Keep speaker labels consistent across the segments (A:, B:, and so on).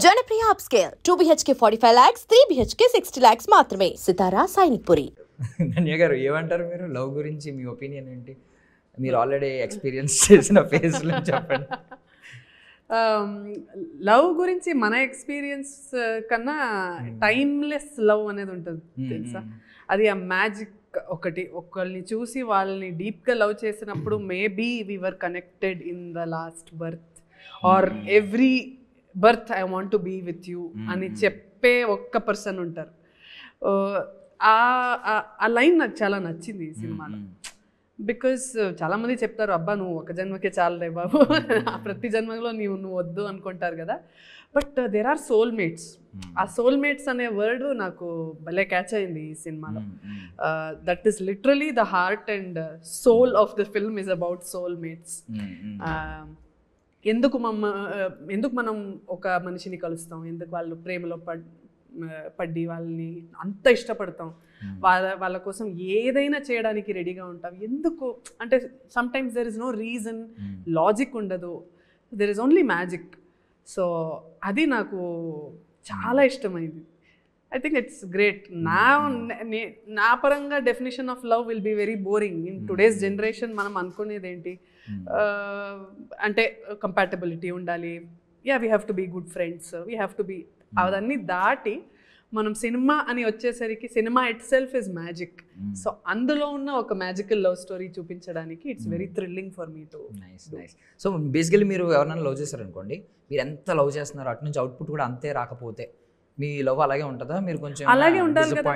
A: Janapriya upscale 2 BHK 45 lakhs, 3 BHK 60 lakhs మాత్రమే. సితారా సైనిక్పురి.
B: ధన్య గారు ఏమంటారు మీరు లవ్ గురించి మీ ఒపీనియన్ ఏంటి? మీరు ఆల్రెడీ ఎక్స్పీరియన్స్ చేసిన ఫేజ్లో చెప్పండి.
C: లవ్ గురించి మన ఎక్స్పీరియన్స్ కన్నా టైమ్లెస్ లవ్ అనేది ఉంటుంది తెలుసా. అది ఆ మ్యాజిక్ ఒకళ్ళని చూసి వాళ్ళని డీప్గా లవ్ చేసినప్పుడు maybe we are connected in the last birth or every birth I want to be with you అని చెప్పే ఒక్క పర్సన్ ఉంటారు. ఆ లైన్ నాకు చాలా నచ్చింది ఈ సినిమాలో. బికాస్ చాలామంది చెప్తారు, అబ్బా నువ్వు ఒక జన్మకే చాలరే బాబు, ప్రతి జన్మలో నువ్వు వద్దు అనుకుంటారు కదా. But there are soulmates. ఆ సోల్మేట్స్ అనే వర్డ్ నాకు భలే క్యాచ్ అయింది ఈ సినిమాలో. That is literally the heart and soul of the film is about soulmates. ఎందుకు మనం ఒక మనిషిని కలుస్తాం, ఎందుకు వాళ్ళు ప్రేమలో పడ్డి వాళ్ళని అంత ఇష్టపడతాం, వాళ్ళ కోసం ఏదైనా చేయడానికి రెడీగా ఉంటాం. ఎందుకు అంటే sometimes there is no reason, logic ఉండదు, there is only magic. So అది నాకు చాలా ఇష్టమైంది. I think it's great. నా పరంగా definition of love will be very boring in today's generation. మనం అనుకునేది ఏంటి అంటే కంపాటబిలిటీ ఉండాలి, we have to be good friends, we have to be, అవన్నీ దాటి మనం సినిమా అని వచ్చేసరికి cinema itself is magic. So అందులో ఉన్న ఒక మ్యాజికల్ లవ్ స్టోరీ చూపించడానికి it's very thrilling for me to.
B: Nice. So basically మీరు ఎవరైనా లవ్ చేశారనుకోండి, మీరు ఎంత లవ్ చేస్తున్నారో అటు నుంచి అవుట్పుట్ కూడా అంతే రాకపోతే మీ లవ్ అలాగే ఉంటుందా? మీరు కొంచెం
C: అలాగే ఉండాలి కదా,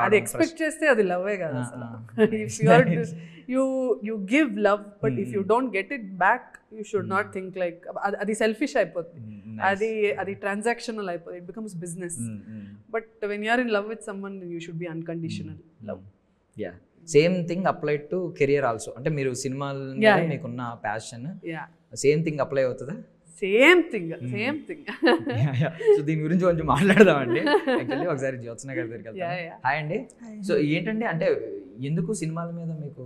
C: అది ఎక్స్పెక్ట్ చేస్తే అది లవ్వే కదా అసలు. you give love, but if you don't get it back, you should not think like అది selfish అయిపోతుంది, అది transactional అయిపోతుంది, it becomes business. But when you are in love with someone, you should be unconditional love.
B: Yeah, same thing applied to career also. అంటే మీరు సినిమాల మీద మీకున్న passion same thing apply అవుతుందా?
C: Same thing.
B: సో దీని గురించి కొంచెం మాట్లాడదామండి. యాక్చువల్లీ ఒకసారి జ్యోత్స్న గారి దగ్గరికి వెళ్తాం. హాయ్ అండి. సో ఏంటండి అంటే ఎందుకు సినిమాల మీద మీకు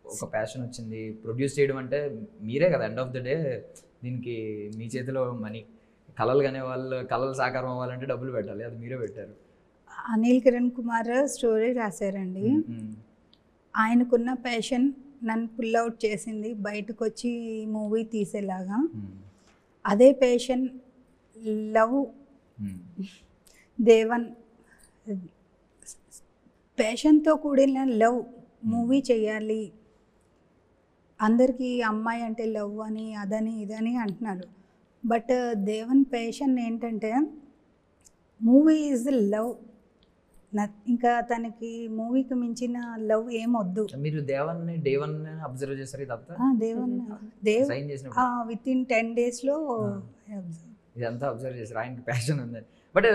B: ఒక ప్యాషన్ వచ్చింది? ప్రొడ్యూస్ చేయడం అంటే మీరే కదా ఎండ్ ఆఫ్ ద డే దీనికి మీ చేతిలో మనీ. కళలు కనే వాళ్ళు కళలు సాకారం అవ్వాలంటే డబ్బులు పెట్టాలి, అది మీరే పెట్టారు.
D: అనిల్ కిరణ్ కుమార్ స్టోరీ రాశారండి. ఆయనకున్న ప్యాషన్ నన్ను పుల్ అవుట్ చేసింది బయటకు వచ్చి మూవీ తీసేలాగా. అదే ప్యాషన్ లవ్ దేవన్ ప్యాషన్తో కూడిన లవ్ మూవీ చేయాలి. అందరికీ అమ్మాయి అంటే లవ్ అని అదని ఇదని అంటున్నారు. బట్ దేవన్ ప్యాషన్ ఏంటంటే మూవీ ఈజ్ లవ్. ఇంకా తనకి మూవీకి మించిన లవ్ ఏమొద్దు.
B: మీరు దేవన్ అబ్జర్వ్ చేశారు ఇదంతా?
D: విత్ ఇన్ 10 days
B: ఇదంతా అబ్జర్వ్ చేశారు. ఆయనకి ప్యాషన్ ఉందని. బట్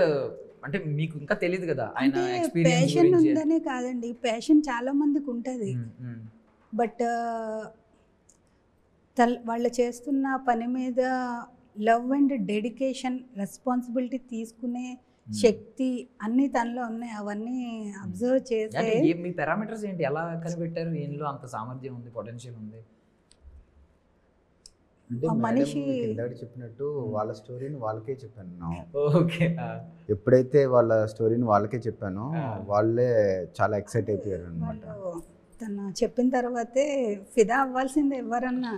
B: అంటే మీకు ఇంకా తెలియదు కదా ఆయన
D: ప్యాషన్ ఉందనే కాదండి, ప్యాషన్ చాలా మందికి ఉంటుంది. బట్ వాళ్ళు చేస్తున్న పని మీద లవ్ అండ్ డెడికేషన్, రెస్పాన్సిబిలిటీ తీసుకునే శక్తి అన్ని తనలో ఉన్నాయి. అవన్నీ అబ్జర్వ్ చేస్తే
B: మీ పారామీటర్స్ ఏంటి, ఎలా కనిపెట్టారు ఈయనలో అంత సామర్థ్యం ఉంది, పొటెన్షియల్ ఉంది?
D: మనిషి
E: చెప్పినట్టు వాళ్ళ స్టోరీని వాళ్ళకే చెప్పాను.
B: ఓకే,
E: ఎప్పుడైతే వాళ్ళ స్టోరీని వాళ్ళకే చెప్పానో వాళ్ళే చాలా ఎక్సైట్ అయిపోయారు అనమాట.
D: తను చెప్పిన తర్వాతే ఫిదా అవ్వాల్సిందే ఎవరన్నా.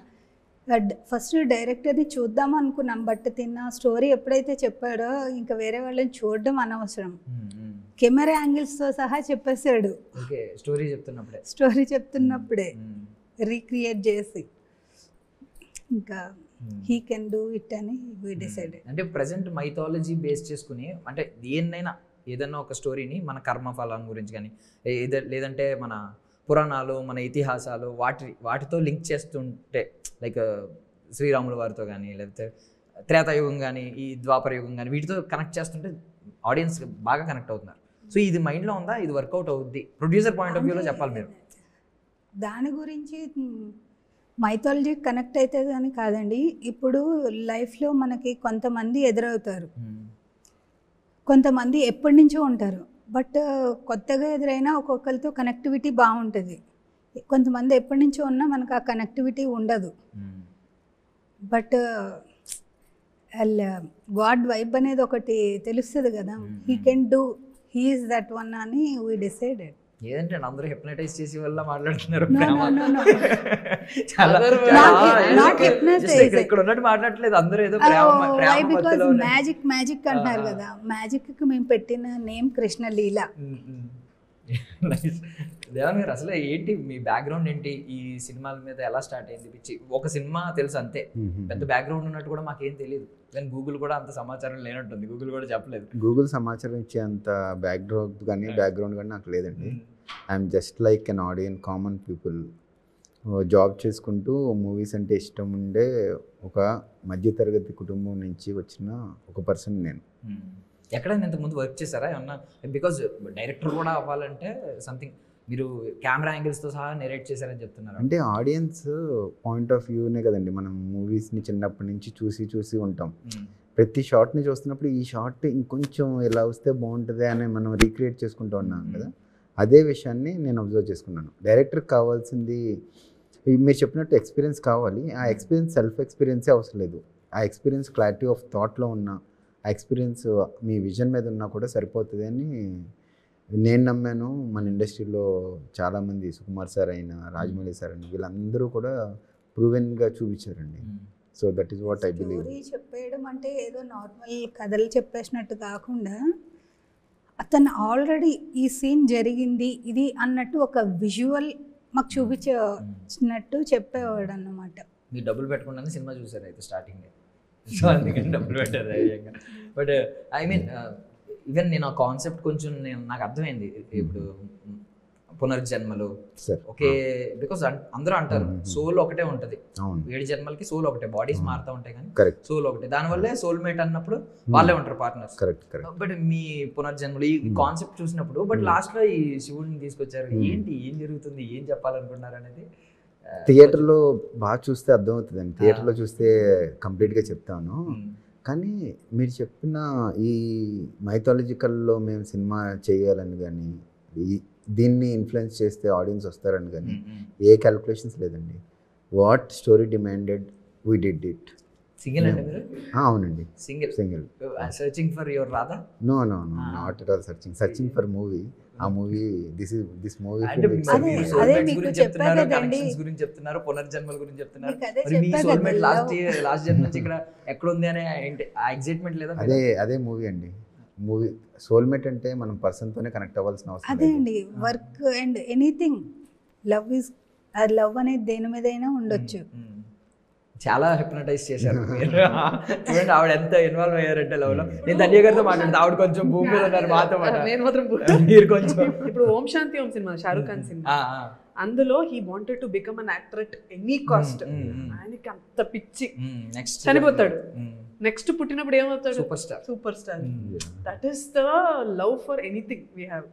D: ఫస్ట్ డైరెక్టర్ని చూద్దాం అనుకున్నాం, బట్ తిన్న స్టోరీ ఎప్పుడైతే చెప్పాడో ఇంకా వేరే వాళ్ళని చూడడం అనవసరం. కెమెరా యాంగిల్స్తో సహా చెప్పేశాడు స్టోరీ చెప్తున్నప్పుడే రీక్రియేట్ చేసి. ఇంకా హీ కెన్ డూ ఇట్ అని వి డిసైడెడ్.
B: అంటే ప్రజెంట్ మైథాలజీ బేస్ చేసుకుని అంటే ఏదైనా ఒక స్టోరీని మన కర్మఫలం గురించి కానీ లేదంటే మన పురాణాలు, మన ఇతిహాసాలు వాటితో లింక్ చేస్తుంటే లైక్ శ్రీరాముల వారితో కానీ లేకపోతే త్రేతాయుగం కానీ ఈ ద్వాపర యుగం కానీ వీటితో కనెక్ట్ చేస్తుంటే ఆడియన్స్ బాగా కనెక్ట్ అవుతున్నారు. సో ఇది మైండ్లో ఉందా? ఇది వర్కౌట్ అవుద్ది ప్రొడ్యూసర్ పాయింట్ ఆఫ్ వ్యూలో చెప్పాలి మీరు.
D: దాని గురించి మైథాలజీ కనెక్ట్ అవుతుంది అని కాదండి. ఇప్పుడు లైఫ్లో మనకి కొంతమంది ఎదురవుతారు, కొంతమంది ఎప్పటి నుంచో ఉంటారు. బట్ కొత్తగా ఎదురైనా ఒక్కొక్కరితో కనెక్టివిటీ బాగుంటుంది. కొంతమంది ఎప్పటి నుంచో ఉన్నా మనకు ఆ కనెక్టివిటీ ఉండదు. బట్ గాడ్ వైబ్ అనేది ఒకటి తెలుస్తుంది కదా, he can do, he is that one అని వీ డిసైడెడ్.
B: ఏదంటే అందరూ హిప్నటైజ్ చేసి వల్ల మాట్లాడుతున్నారు.
D: No,
B: ప్రేమ.
D: no, no, no.
B: చాలా
D: Not hypnotize.
B: ఇక్కడ ఉన్నట్టు మాట్లాడట్లేదు అందరూ, ఏదో ప్రేమ
D: వై బికాస్
B: మత్తులో ఉన్నారు.
D: మ్యాజిక్ అంటున్నారు కదా, మ్యాజిక్ కి మేము పెట్టిన నేమ్ కృష్ణలీల.
B: Nice. దేవన్ గారు అసలు ఏంటి మీ బ్యాక్గ్రౌండ్ ఏంటి, ఈ సినిమాల మీద ఎలా స్టార్ట్ అయింది పిచ్చి? ఒక సినిమా తెలుసు అంతే, పెద్ద బ్యాక్గ్రౌండ్ ఉన్నట్టు కూడా మాకేం తెలియదు. కానీ గూగుల్ కూడా అంత సమాచారం లేనట్టుంది, గూగుల్ కూడా చెప్పలేదు.
E: గూగుల్ సమాచారం ఇచ్చే అంత బ్యాక్గ్రౌండ్ కానీ నాకు లేదండి. I'm just like an audience, common people. Job చేసుకుంటూ మూవీస్ అంటే ఇష్టం ఉండే ఒక మధ్యతరగతి కుటుంబం నుంచి వచ్చిన ఒక పర్సన్ నేను.
B: ఎక్కడైనా ఇంతకుముందు వర్క్ చేశారా ఏమన్నా? బికాజ్ డైరెక్టర్ కూడా అవ్వాలంటే సంథింగ్ మీరు కెమెరా యాంగిల్స్తో సహా నెరేట్ చేశారని చెప్తున్నారు.
E: అంటే ఆడియన్స్ పాయింట్ ఆఫ్ వ్యూనే కదండి, మనం మూవీస్ని చిన్నప్పటి నుంచి చూసి ఉంటాం. ప్రతి షాట్ని చూస్తున్నప్పుడు ఈ షాట్ ఇంకొంచెం ఇలా వస్తే బాగుంటుంది అని మనం రీక్రియేట్ చేసుకుంటూ ఉన్నాం కదా, అదే విషయాన్ని నేను అబ్జర్వ్ చేసుకున్నాను. డైరెక్టర్కి కావాల్సింది మీరు చెప్పినట్టు ఎక్స్పీరియన్స్ కావాలి. ఆ ఎక్స్పీరియన్స్ సెల్ఫ్ ఎక్స్పీరియన్సే అవసరం లేదు. ఆ ఎక్స్పీరియన్స్ క్లారిటీ ఆఫ్ థాట్లో ఉన్న, ఆ ఎక్స్పీరియన్స్ మీ విజన్ మీద ఉన్నా కూడా సరిపోతుంది అని నేను నమ్మాను. మన ఇండస్ట్రీలో చాలామంది, సుకుమార్ సార్ అయినా, రాజమౌళి సార్ అయినా, వీళ్ళందరూ కూడా ప్రూవెన్గా చూపించారండి. So that is what I believe.
D: Story చెప్పేయడం అంటే ఏదో నార్మల్ కథలు చెప్పేసినట్టు కాకుండా, అతను ఆల్రెడీ ఈ సీన్ జరిగింది ఇది అన్నట్టు ఒక విజువల్ మాకు చూపించినట్టు చెప్పేవాడు అన్నమాట.
B: మీరు డబ్బులు పెట్టకుండా సినిమా చూసారు అయితే స్టార్టింగ్, సో అందుకని డబ్బులు పెట్టారు. బట్ ఐ మీన్ ఈవెన్ నేను ఆ కాన్సెప్ట్ కొంచెం నాకు అర్థమైంది. ఇప్పుడు పునర్జన్మలు ఓకే, బికాస్ అందరూ అంటారు సోల్ ఒకటే ఉంటుంది, 7 జన్మలకి సోల్ ఒకటే, బాడీస్ మారుతూ ఉంటాయి కానీ సోల్ ఒకటే, దానివల్లే సోల్మేట్ అన్నప్పుడు వాళ్ళే ఉంటారు పార్ట్నర్స్. బట్ మీ పునర్జన్మలు ఈ కాన్సెప్ట్ చూసినప్పుడు, బట్ లాస్ట్ లో ఈ శివుడిని తీసుకొచ్చారు, ఏంటి ఏం జరుగుతుంది, ఏం చెప్పాలనుకున్నారు అనేది
E: థియేటర్లో బాగా చూస్తే అర్థమవుతుందండి. థియేటర్లో చూస్తే కంప్లీట్గా చెప్తాను. కానీ మీరు చెప్పిన ఈ మైథాలజికల్లో మేము సినిమా చేయాలని కానీ, దీన్ని ఇన్ఫ్లుయెన్స్ చేస్తే ఆడియన్స్ వస్తారని కానీ ఏ క్యాలిక్యులేషన్స్ లేదండి. What story demanded we did it.
B: Single అండి మీరు?
E: అవునండి,
B: single. Searching for your Radha?
E: No not at all searching for movie. ఆ మూవీ దిస్ మూవీ
B: గురించి చెప్తున్నారు, కనెక్షన్స్ గురించి చెప్తున్నారు, పునర్జన్మల గురించి చెప్తున్నారు. మరి మీ సోల్మేట్ లాస్ట్ జన్మ నుంచి ఇక్కడ ఎక్కడ ఉంది అనే ఆ ఎక్సైట్మెంట్ లేదా?
E: అదే మూవీ అండి. మూవీ సోల్మేట్ అంటే మనం పర్సన్తోనే కనెక్ట్ అవ్వాల్సిన అవసరం.
D: అదే అండి, వర్క్ అండ్ ఎనీథింగ్, లవ్ అనేది దేని మీదైనా ఉండొచ్చు.
B: చాలా హిప్నటైజ్ చేశారు చూడండి, ఆవిడ ఎంత ఇన్వాల్వ్ అయ్యారంటే లవ్ లో. నేను ధన్య గారితో మాట్లాడుతా, ఆవిడ కొంచెం భూమి మీద ఉన్నారు, మాతో
C: నేను మాత్రం
B: మీరు కొంచెం.
C: ఇప్పుడు ఓం శాంతి ఓం సినిమా, షారూక్ ఖాన్ సినిమా, అందులో he wanted to become an actor at any cost. ఆయనకి అంత పిచ్చి, చనిపోతాడు, నెక్స్ట్ పుట్టినప్పుడు ఏమవుతాడు? Super star. That is the love for anything we have.